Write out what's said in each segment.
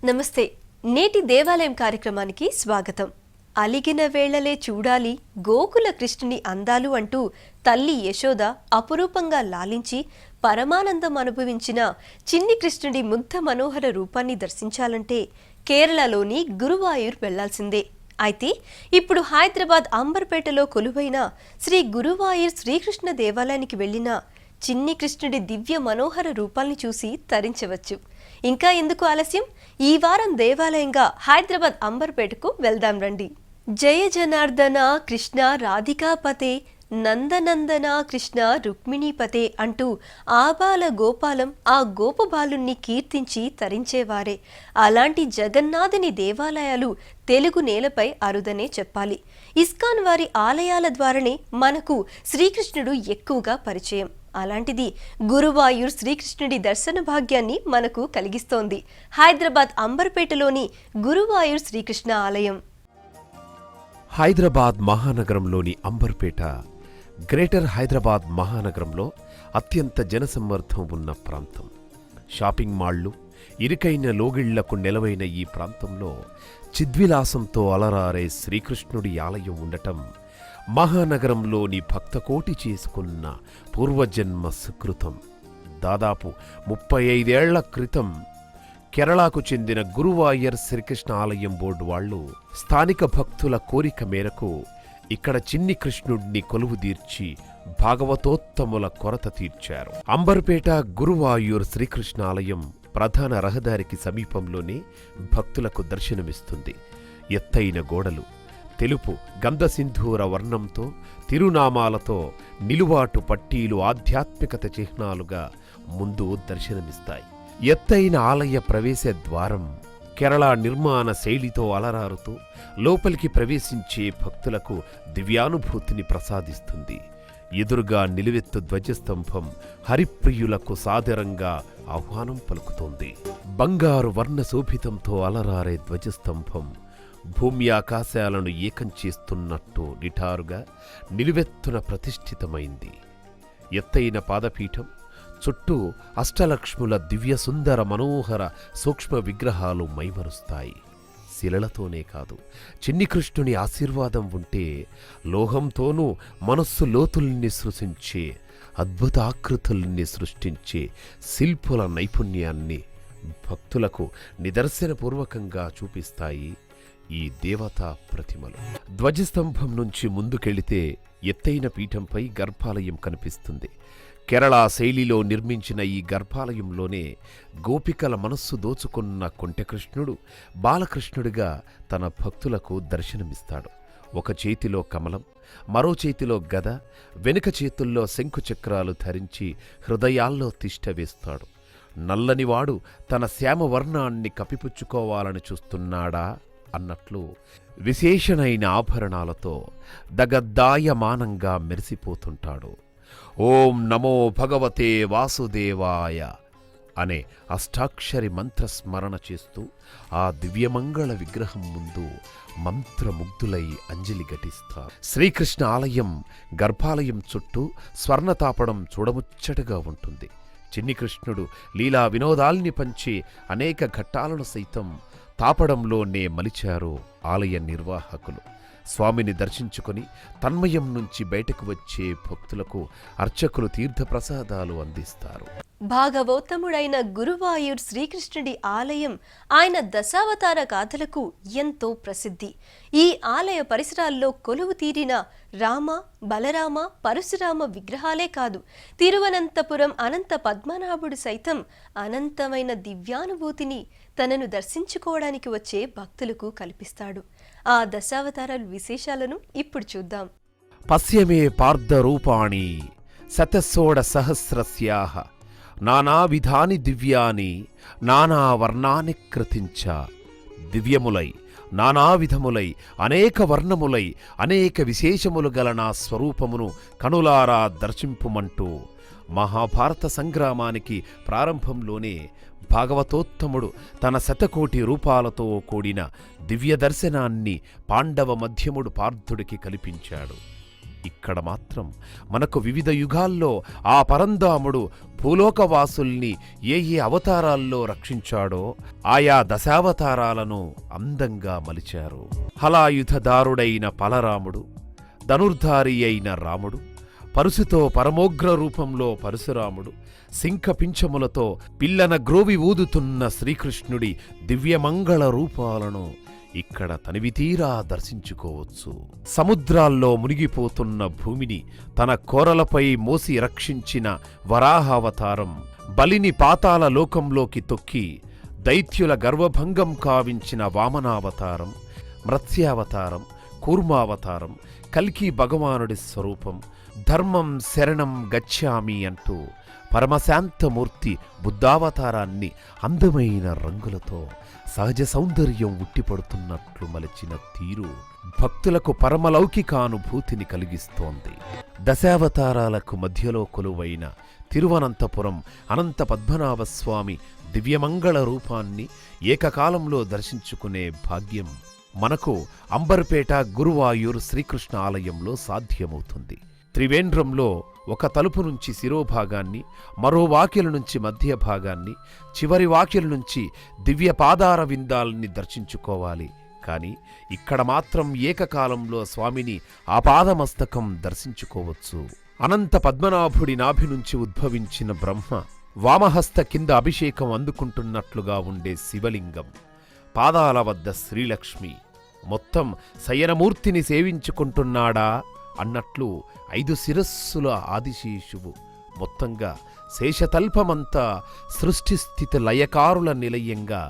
నమస్తే. నేటి దేవాలయం కార్యక్రమానికి స్వాగతం. అలిగిన వేళలే చూడాలి గోకుల కృష్ణుని అందాలు అంటూ తల్లి యశోద అపురూపంగా లాలించి పరమానందం అనుభవించిన చిన్ని కృష్ణుడి ముగ్ధ మనోహర రూపాన్ని దర్శించాలంటే కేరళలోని గురువాయూర్ వెళ్లాల్సిందే. అయితే ఇప్పుడు హైదరాబాద్ అంబర్పేటలో కొలువైన శ్రీ గురువాయూర్ శ్రీకృష్ణ దేవాలయానికి వెళ్లిన చిన్ని కృష్ణుడి దివ్య మనోహర రూపాల్ని చూసి తరించవచ్చు. ఇంకా ఎందుకు ఆలస్యం, ఈ వారం దేవాలయంగా హైదరాబాద్ అంబర్పేటకు వెళ్దాం రండి. జయ జనార్దన కృష్ణ రాధికాపతే నందనందన కృష్ణ రుక్మిణీపతే అంటూ ఆబాల గోపాలం ఆ గోపబాలుణ్ణి కీర్తించి తరించేవారే. అలాంటి జగన్నాథుని దేవాలయాలు తెలుగు నేలపై అరుదనే చెప్పాలి. ఇస్కాన్ వారి ఆలయాల ద్వారానే మనకు శ్రీకృష్ణుడు ఎక్కువగా పరిచయం. అలాంటిది గురువాయూర్ శ్రీకృష్ణుడి దర్శన భాగ్యాన్ని మనకు కలిగిస్తోంది హైదరాబాద్ అంబర్పేటలోని గురువాయూర్ శ్రీకృష్ణ ఆలయం. హైదరాబాద్ మహానగరంలోని అంబర్పేట గ్రేటర్ హైదరాబాద్ మహానగరంలో అత్యంత జనసమ్మర్దం ఉన్న ప్రాంతం. షాపింగ్ మాళ్లు, ఇరుకైన లోగిళ్లకు నెలవైన ఈ ప్రాంతంలో చిద్విలాసంతో అలరారే శ్రీకృష్ణుడి ఆలయం ఉండటం మహానగరంలోని భక్తకోటి చేసుకున్న పూర్వజన్మ సుకృతం. దాదాపు 35 ఏళ్ల క్రితం కేరళకు చెందిన గురువాయూర్ శ్రీకృష్ణ ఆలయం బోర్డు వాళ్లు స్థానిక భక్తుల కోరిక మేరకు ఇక్కడ చిన్ని కృష్ణుడిని కొలువుదీర్చి భాగవతోత్తముల కొరత తీర్చారు. అంబర్పేట గురువాయూర్ శ్రీకృష్ణ ఆలయం ప్రధాన రహదారికి సమీపంలోనే భక్తులకు దర్శనమిస్తుంది. ఎత్తైన గోడలు, తెలుపు గంధసింధూర వర్ణంతో తిరునామాలతో నిలువాటు పట్టీలు ఆధ్యాత్మికత చిహ్నాలుగా ముందు దర్శనమిస్తాయి. ఎత్తైన ఆలయ ప్రవేశ ద్వారం కేరళ నిర్మాణ శైలితో అలరారుతూ లోపలికి ప్రవేశించే భక్తులకు దివ్యానుభూతిని ప్రసాదిస్తుంది. ఎదురుగా నిలువెత్తు ధ్వజస్తంభం హరిప్రియులకు సాదరంగా ఆహ్వానం పలుకుతోంది. బంగారు వర్ణ శోభితంతో అలరారే ధ్వజస్తంభం భూమి ఆకాశాలను ఏకం చేస్తున్నట్టు నిఠారుగా నిలువెత్తున ప్రతిష్ఠితమైంది. ఎత్తైన పాదపీఠం చుట్టూ అష్టలక్ష్ముల దివ్య సుందర మనోహర సూక్ష్మ విగ్రహాలు మైమరుస్తాయి. శిలలతోనే కాదు, చిన్ని కృష్ణుని ఆశీర్వాదం ఉంటే లోహంతోనూ మనస్సు లోతుల్ని సృశించే అద్భుత ఆకృతుల్ని సృష్టించే శిల్పుల నైపుణ్యాన్ని భక్తులకు నిదర్శనపూర్వకంగా చూపిస్తాయి ఈ దేవతా ప్రతిమలు. ధ్వజస్తంభం నుంచి ముందుకెళితే ఎత్తైన పీఠంపై గర్భాలయం కనిపిస్తుంది. కేరళ శైలిలో నిర్మించిన ఈ గర్భాలయంలోనే గోపికల మనస్సు దోచుకున్న కొంటెకృష్ణుడు బాలకృష్ణుడిగా తన భక్తులకు దర్శనమిస్తాడు. ఒక చేతిలో కమలం, మరో చేతిలో గద, వెనుక చేతుల్లో శంఖుచక్రాలు ధరించి హృదయాల్లో తిష్ట వేస్తాడు. నల్లనివాడు తన శ్యామవర్ణాన్ని కప్పిపుచ్చుకోవాలని చూస్తున్నాడా అన్నట్లు విశేషణైన ఆభరణాలతో దగద్దాయమానంగా మెరిసిపోతుంటాడు. ఓం నమో భగవతే వాసుదేవాయ అనే అష్టాక్షరి మంత్రస్మరణ చేస్తూ ఆ దివ్యమంగళ విగ్రహం ముందు మంత్రముగ్ధులై అంజలి ఘటిస్తారు. శ్రీకృష్ణ ఆలయం గర్భాలయం చుట్టూ స్వర్ణతాపడం చూడముచ్చటగా ఉంటుంది. చిన్ని కృష్ణుడు లీలా వినోదాల్ని పంచి అనేక ఘట్టాలను సైతం తాపడంలోనే మలిచారు ఆలయ నిర్వాహకులు. స్వామిని దర్శించుకొని తన్మయం నుంచి బయటకు వచ్చే భక్తులకు అర్చకులు తీర్థప్రసాదాలు అందిస్తారు. భాగవతముడైన గురువాయూర్ శ్రీకృష్ణుడి ఆలయం ఆయన దశావతార గాథలకు ఎంతో ప్రసిద్ధి. ఈ ఆలయ పరిసరాల్లో కొలువు తీరిన రామ, బలరామ, పరశురామ విగ్రహాలే కాదు, తిరువనంతపురం అనంత పద్మనాభుడు సైతం అనంతమైన దివ్యానుభూతిని తనను దర్శించుకోవడానికి వచ్చే భక్తులకు కల్పిస్తాడు. ఆ దశావతారాల విశేషాలను ఇప్పుడు చూద్దాం. పశ్యమే పార్థరూపాణి శతశోడ సహస్రస్యాః నానావిధాని దివ్యాని నానావర్ణాని కృతించ. దివ్యములై, నానావిధములై, అనేక వర్ణములై, అనేక విశేషములు గల నా స్వరూపమును కనులారా దర్శింపుమంటూ మహాభారత సంగ్రామానికి ప్రారంభంలోనే భాగవతోత్తముడు తన శతకోటి రూపాలతో కూడిన దివ్య దర్శనాన్ని పాండవ మధ్యముడు పార్థుడికి కల్పించాడు. ఇక్కడ మాత్రం మనకు వివిధ యుగాల్లో ఆ పరంధాముడు భూలోకవాసుల్ని ఏ ఏ అవతారాల్లో రక్షించాడో ఆయా దశావతారాలను అందంగా మలిచారు. హలాయుధదారుడైన పలరాముడు, ధనుర్ధారి అయిన రాముడు, పరుసుతో పరమోగ్ర రూపంలో పరశురాముడు, సింఖపించములతో పిల్లన గ్రోవి ఊదుతున్న శ్రీకృష్ణుడి దివ్యమంగళ రూపాలను ఇక్కడ తనివితీరా దర్శించుకోవచ్చు. సముద్రాల్లో మునిగిపోతున్న భూమిని తన కోరలపై మోసి రక్షించిన వరాహావతారం, బలిని పాతాళ లోకంలోకి తొక్కి దైత్యుల గర్వభంగం కావించిన వామనావతారం, మత్స్యావతారం, కూర్మావతారం, కల్కి భగవానుడి స్వరూపం, ధర్మం శరణం గచ్ఛామి అంటూ పరమశాంతమూర్తి బుద్ధావతారాన్ని అందమైన రంగులతో సహజ సౌందర్యం ఉట్టిపడుతున్నట్లు మలచిన తీరు భక్తులకు పరమలౌకికానుభూతిని కలిగిస్తోంది. దశావతారాలకు మధ్యలో కొలువైన తిరువనంతపురం అనంత పద్మనాభస్వామి దివ్యమంగళ రూపాన్ని ఏకకాలంలో దర్శించుకునే భాగ్యం మనకు అంబర్పేట గురువాయూర్ శ్రీకృష్ణ ఆలయంలో సాధ్యమవుతుంది. త్రివేంద్రంలో ఒక తలుపు నుంచి శిరోభాగాన్ని, మరో వాకిల నుంచి మధ్య భాగాన్ని, చివరి వాకిల నుంచి దివ్య పాదార విందాల్ని దర్శించుకోవాలి. కాని ఇక్కడ మాత్రం ఏకకాలంలో స్వామిని ఆపాదమస్తకం దర్శించుకోవచ్చు. అనంత పద్మనాభుడి నాభి నుంచి ఉద్భవించిన బ్రహ్మ వామహస్త కింద అభిషేకం అందుకుంటున్నట్లుగా ఉండే శివలింగం, పాదాల వద్ద శ్రీలక్ష్మి, మొత్తం శయనమూర్తిని సేవించుకుంటున్నాడా అన్నట్లు 5 శిరస్సుల ఆదిశేషువు, మొత్తంగా శేషతల్పమంతా సృష్టిస్థితి లయకారుల నిలయంగా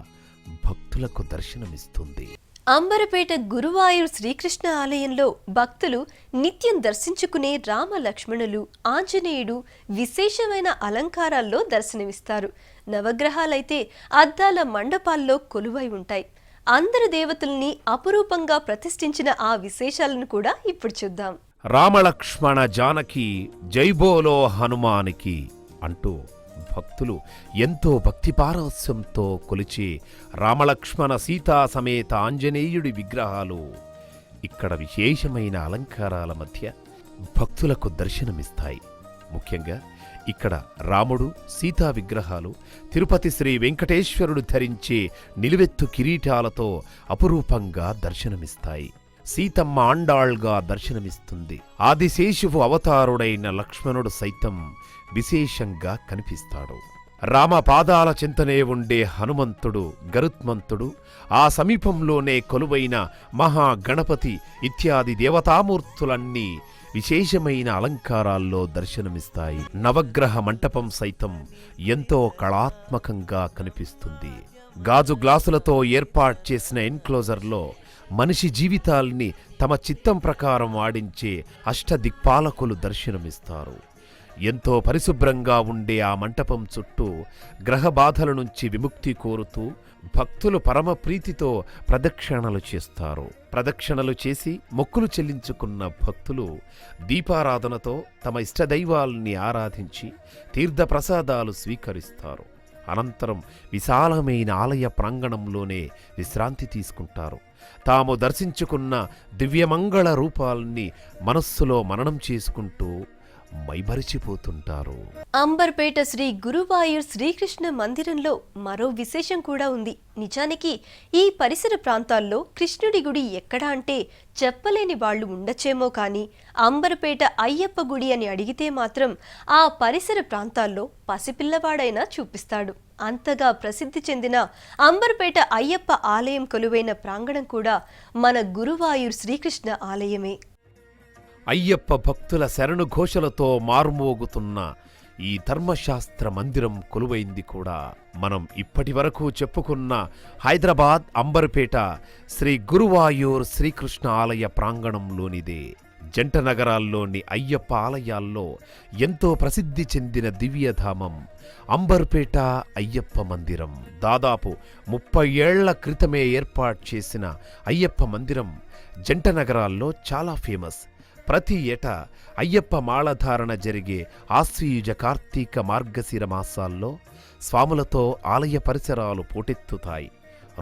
భక్తులకు దర్శనమిస్తుంది. అంబరపేట గురువాయూర్ శ్రీకృష్ణ ఆలయంలో భక్తులు నిత్యం దర్శించుకునే రామ లక్ష్మణులు, ఆంజనేయుడు విశేషమైన అలంకారాల్లో దర్శనమిస్తారు. నవగ్రహాలైతే అద్దాల మండపాల్లో కొలువై ఉంటాయి. అందరు దేవతల్ని అపురూపంగా ప్రతిష్ఠించిన ఆ విశేషాలను కూడా ఇప్పుడు చూద్దాం. రామలక్ష్మణ జానకి జైబోలో హనుమానికి అంటూ భక్తులు ఎంతో భక్తిపారవస్యంతో కొలిచే రామలక్ష్మణ సీతా సమేత ఆంజనేయుడి విగ్రహాలు ఇక్కడ విశేషమైన అలంకారాల మధ్య భక్తులకు దర్శనమిస్తాయి. ముఖ్యంగా ఇక్కడ రాముడు, సీతా విగ్రహాలు తిరుపతి శ్రీ వెంకటేశ్వరుడు ధరించే నిలువెత్తు కిరీటాలతో అపురూపంగా దర్శనమిస్తాయి. సీతమ్మ ఆండాళ్గా దర్శనమిస్తుంది. ఆదిశేషువు అవతారుడైన లక్ష్మణుడు సైతం విశేషంగా కనిపిస్తాడు. రామ పాదాల చింతనే ఉండే హనుమంతుడు, గరుత్మంతుడు, ఆ సమీపంలోనే కొలువైన మహాగణపతి ఇత్యాది దేవతామూర్తులన్నీ విశేషమైన అలంకారాల్లో దర్శనమిస్తాయి. నవగ్రహ మంటపం సైతం ఎంతో కళాత్మకంగా కనిపిస్తుంది. గాజు గ్లాసులతో ఏర్పాటు చేసిన ఎన్క్లోజర్లో మనిషి జీవితాల్ని తమ చిత్తం ప్రకారం ఆడించే అష్టదిక్పాలకులు దర్శనమిస్తారు. ఎంతో పరిశుభ్రంగా ఉండే ఆ మంటపం చుట్టూ గ్రహబాధల నుంచి విముక్తి కోరుతూ భక్తులు పరమ ప్రీతితో ప్రదక్షిణలు చేస్తారు. ప్రదక్షిణలు చేసి మొక్కులు చెల్లించుకున్న భక్తులు దీపారాధనతో తమ ఇష్టదైవాల్ని ఆరాధించి తీర్థప్రసాదాలు స్వీకరిస్తారు. అనంతరం విశాలమైన ఆలయ ప్రాంగణంలోనే విశ్రాంతి తీసుకుంటారు. తాము దర్శించుకున్న దివ్యమంగళ రూపాల్ని మనస్సులో మననం చేసుకుంటూ మైమరిచిపోతుంటారు. అంబర్పేట శ్రీ గురువాయూర్ శ్రీకృష్ణ మందిరంలో మరో విశేషం కూడా ఉంది. నిజానికి ఈ పరిసర ప్రాంతాల్లో కృష్ణుడి గుడి ఎక్కడా అంటే చెప్పలేని వాళ్ళు ఉండొచ్చేమో కానీ అంబర్పేట అయ్యప్ప గుడి అని అడిగితే మాత్రం ఆ పరిసర ప్రాంతాల్లో పసిపిల్లవాడైనా చూపిస్తాడు. అంతగా ప్రసిద్ధి చెందిన అంబర్పేట అయ్యప్ప ఆలయం కొలువైన ప్రాంగణం కూడా మన గురువాయూర్ శ్రీకృష్ణ ఆలయమే. అయ్యప్ప భక్తుల శరణు ఘోషలతో మారుమోగుతున్న ఈ ధర్మశాస్త్ర మందిరం కొలువైంది కూడా మనం ఇప్పటి వరకు చెప్పుకున్న హైదరాబాద్ అంబర్పేట శ్రీ గురువాయూర్ శ్రీకృష్ణ ఆలయ ప్రాంగణంలోనిదే. జంట నగరాల్లోని అయ్యప్ప ఆలయాల్లో ఎంతో ప్రసిద్ధి చెందిన దివ్యధామం అంబర్పేట అయ్యప్ప మందిరం. దాదాపు 30 ఏళ్ల క్రితమే ఏర్పాటు చేసిన అయ్యప్ప మందిరం జంట నగరాల్లో చాలా ఫేమస్. ప్రతి ఏటా అయ్యప్ప మాళధారణ జరిగే ఆశ్వీయుజ కార్తీక మార్గశిర మాసాల్లో స్వాములతో ఆలయ పరిసరాలు పోటెత్తుతాయి.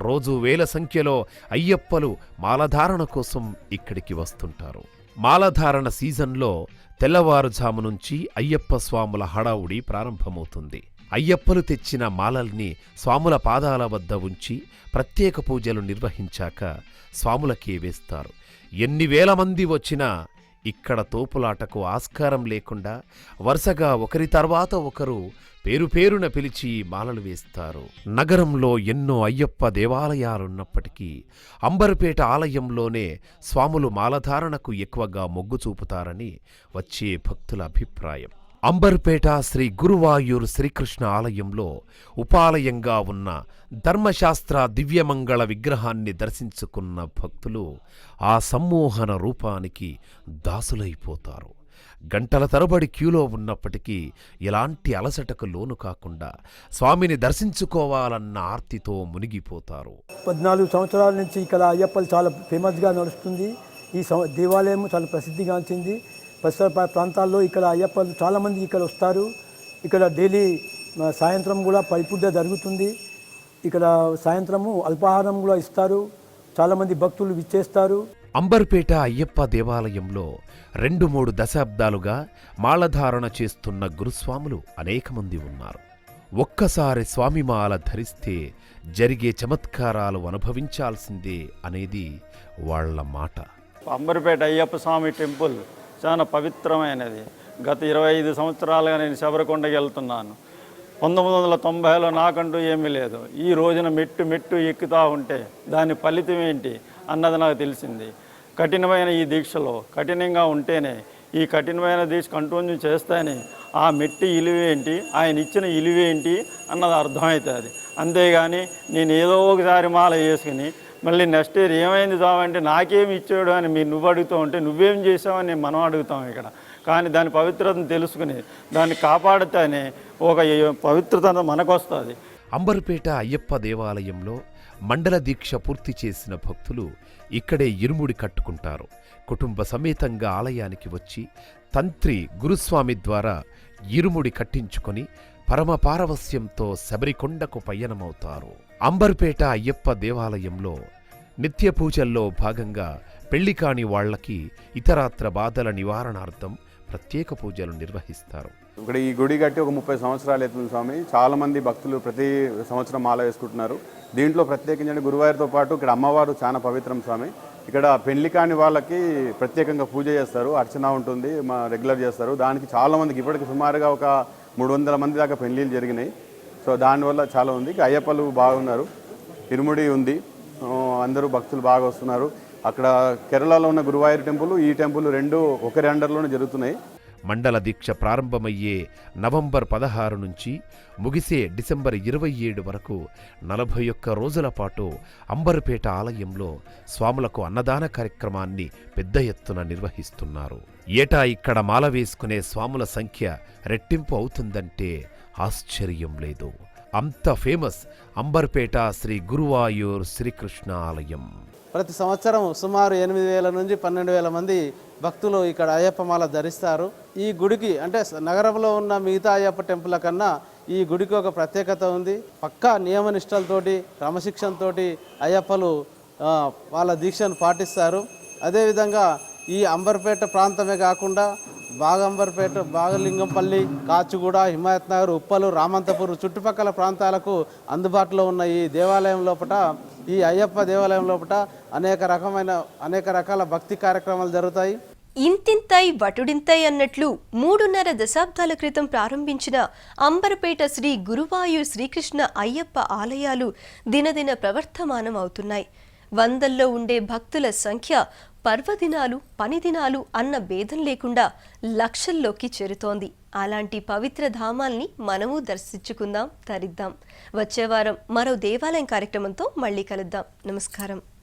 రోజు వేల సంఖ్యలో అయ్యప్పలు మాలధారణ కోసం ఇక్కడికి వస్తుంటారు. మాలధారణ సీజన్లో తెల్లవారుజాము నుంచి అయ్యప్ప స్వాముల హడావుడి ప్రారంభమవుతుంది. అయ్యప్పలు తెచ్చిన మాలల్ని స్వాముల పాదాల వద్ద ఉంచి ప్రత్యేక పూజలు నిర్వహించాక స్వాములకే వేస్తారు. ఎన్ని వేల మంది వచ్చినా ఇక్కడ తోపులాటకు ఆస్కారం లేకుండా వరుసగా ఒకరి తర్వాత ఒకరు పేరుపేరున పిలిచి మాలలు వేస్తారు. నగరంలో ఎన్నో అయ్యప్ప దేవాలయాలున్నప్పటికీ అంబర్పేట ఆలయంలోనే స్వాములు మాలధారణకు ఎక్కువగా మొగ్గు చూపుతారని వచ్చే భక్తుల అభిప్రాయం. అంబర్పేట శ్రీ గురువాయూర్ శ్రీకృష్ణ ఆలయంలో ఉపాలయంగా ఉన్న ధర్మశాస్త్ర దివ్యమంగళ విగ్రహాన్ని దర్శించుకున్న భక్తులు ఆ సమ్మోహన రూపానికి దాసులైపోతారు. గంటల తరబడి క్యూలో ఉన్నప్పటికీ ఎలాంటి అలసటకు లోను కాకుండా స్వామిని దర్శించుకోవాలన్న ఆర్తితో మునిగిపోతారు. 14 సంవత్సరాల నుంచి ఇక్కడ అయ్యప్పలు చాలా ఫేమస్గా నడుస్తుంది. ఈ దేవాలయం చాలా ప్రసిద్ధిగాంచింది. పరిసర ప్రాంతాల్లో ఇక్కడ అయ్యప్పలు చాలామంది ఇక్కడ వస్తారు. ఇక్కడ డైలీ సాయంత్రం కూడా పరిపూజ జరుగుతుంది. ఇక్కడ సాయంత్రము అల్పాహారం కూడా ఇస్తారు. చాలామంది భక్తులు విచ్చేస్తారు. అంబర్పేట అయ్యప్ప దేవాలయంలో 2-3 దశాబ్దాలుగా మాలధారణ చేస్తున్న గురుస్వాములు అనేక మంది ఉన్నారు. ఒక్కసారి స్వామిమాల ధరిస్తే జరిగే చమత్కారాలు అనుభవించాల్సిందే అనేది వాళ్ల మాట. అంబర్పేట అయ్యప్ప స్వామి టెంపుల్ చాలా పవిత్రమైనది. గత 25 సంవత్సరాలుగా నేను శబరికొండకి వెళ్తున్నాను. 1990లో నాకంటూ ఏమీ లేదు. ఈ రోజున మెట్టు ఎక్కుతూ ఉంటే దాని ఫలితం ఏంటి అన్నది నాకు తెలిసింది. కఠినమైన ఈ దీక్షలో కఠినంగా ఉంటేనే, ఈ కఠినమైన దీక్ష కంటిన్యూ చేస్తేనే ఆ మెట్టి ఇలువేంటి, ఆయన ఇచ్చిన ఇలువేంటి అన్నది అర్థమవుతుంది. అంతేగాని నేను ఏదో ఒకసారి మాల వేసుకుని మళ్ళీ నెక్స్ట్ ఇయర్ ఏమైంది చావంటే నాకేమి ఇచ్చాడు అని నువ్వు అడుగుతూ ఉంటే నువ్వేం చేసావని మనం అడుగుతాం ఇక్కడ. కానీ దాని పవిత్రతను తెలుసుకుని దాన్ని కాపాడితేనే ఒక పవిత్రత మనకు వస్తుంది. అంబర్పేట అయ్యప్ప దేవాలయంలో మండల దీక్ష పూర్తి చేసిన భక్తులు ఇక్కడే ఇరుముడి కట్టుకుంటారు. కుటుంబ సమేతంగా ఆలయానికి వచ్చి తంత్రి గురుస్వామి ద్వారా ఇరుముడి కట్టించుకొని పరమ పారవస్యంతో శబరికొండకు పయనమవుతారు. అంబర్పేట అయ్యప్ప దేవాలయంలో నిత్య పూజల్లో భాగంగా పెళ్లి కాని వాళ్లకి ఇతరాత్ర బాధల నివారణార్థం ప్రత్యేక పూజలు నిర్వహిస్తారు. ఇక్కడ ఈ గుడి కట్టి ఒక 30 సంవత్సరాలు అవుతుంది స్వామి. చాలామంది భక్తులు ప్రతి సంవత్సరం మాల వేసుకుంటున్నారు. దీంట్లో ప్రత్యేకించండి గురువారితో పాటు ఇక్కడ అమ్మవారు చాలా పవిత్రం స్వామి. ఇక్కడ పెళ్లి కాని వాళ్ళకి ప్రత్యేకంగా పూజ చేస్తారు, అర్చన ఉంటుంది, రెగ్యులర్ చేస్తారు. దానికి చాలామందికి ఇప్పటికి సుమారుగా ఒక 300 మంది దాకా పెళ్లిళ్ళు జరిగినాయి. సో దానివల్ల చాలా ఉంది. అయ్యప్పలు బాగున్నారు, ఇరుముడి ఉంది, అందరూ భక్తులు బాగా వస్తున్నారు. అక్కడ కేరళలో ఉన్న గురువాయూర్ టెంపుల్, ఈ టెంపుల్ రెండు ఒకరి అండర్లోనే జరుగుతున్నాయి. మండల దీక్ష ప్రారంభమయ్యే నవంబర్ 16 నుంచి ముగిసే డిసెంబర్ 27 వరకు 41 రోజుల పాటు అంబర్పేట ఆలయంలో స్వాములకు అన్నదాన కార్యక్రమాన్ని పెద్ద ఎత్తున నిర్వహిస్తున్నారు. ఏటా ఇక్కడ మాల వేసుకునే స్వాముల సంఖ్య రెట్టింపు అవుతుందంటే ఆశ్చర్యం లేదు. అంత ఫేమస్ అంబర్పేట శ్రీ గురువాయూర్ శ్రీకృష్ణ ఆలయం. ప్రతి సంవత్సరం సుమారు 8,000 నుంచి 12,000 మంది భక్తులు ఇక్కడ అయ్యప్ప మాల ధరిస్తారు. ఈ గుడికి అంటే నగరంలో ఉన్న మిగతా అయ్యప్ప టెంపుల్ కన్నా ఈ గుడికి ఒక ప్రత్యేకత ఉంది. పక్కా నియమనిష్టలతోటి క్రమశిక్షణతోటి అయ్యప్పలు వాళ్ళ దీక్షను పాటిస్తారు. అదేవిధంగా ఈ అంబర్పేట ప్రాంతమే కాకుండా బాగంబర్పేట, బాగలింగంపల్లి, కాచిగూడ, హిమాయత్ నగర్, ఉప్పలు, రామంతపూర్ చుట్టుపక్కల ప్రాంతాలకు అందుబాటులో ఉన్న ఈ దేవాలయం లోపల, ఈ అయ్యప్ప దేవాలయం లోపల అనేక రకాల భక్తి కార్యక్రమాలు జరుగుతాయి. ఇంతింతై వటుడింతై అన్నట్లు 3.5 దశాబ్దాల క్రితం ప్రారంభించిన అంబర్పేట శ్రీ గురువాయూర్ శ్రీకృష్ణ అయ్యప్ప ఆలయాలు దినదిన ప్రవర్ధమానం అవుతున్నాయి. వందల్లో ఉండే భక్తుల సంఖ్య పర్వదినాలు, పని దినాలు అన్న భేదం లేకుండా లక్షల్లోకి చేరుతోంది. అలాంటి పవిత్ర ధామాల్ని మనము దర్శించుకుందాం, తరిద్దాం. వచ్చే వారం మరో దేవాలయం కార్యక్రమంతో మళ్ళీ కలుద్దాం. నమస్కారం.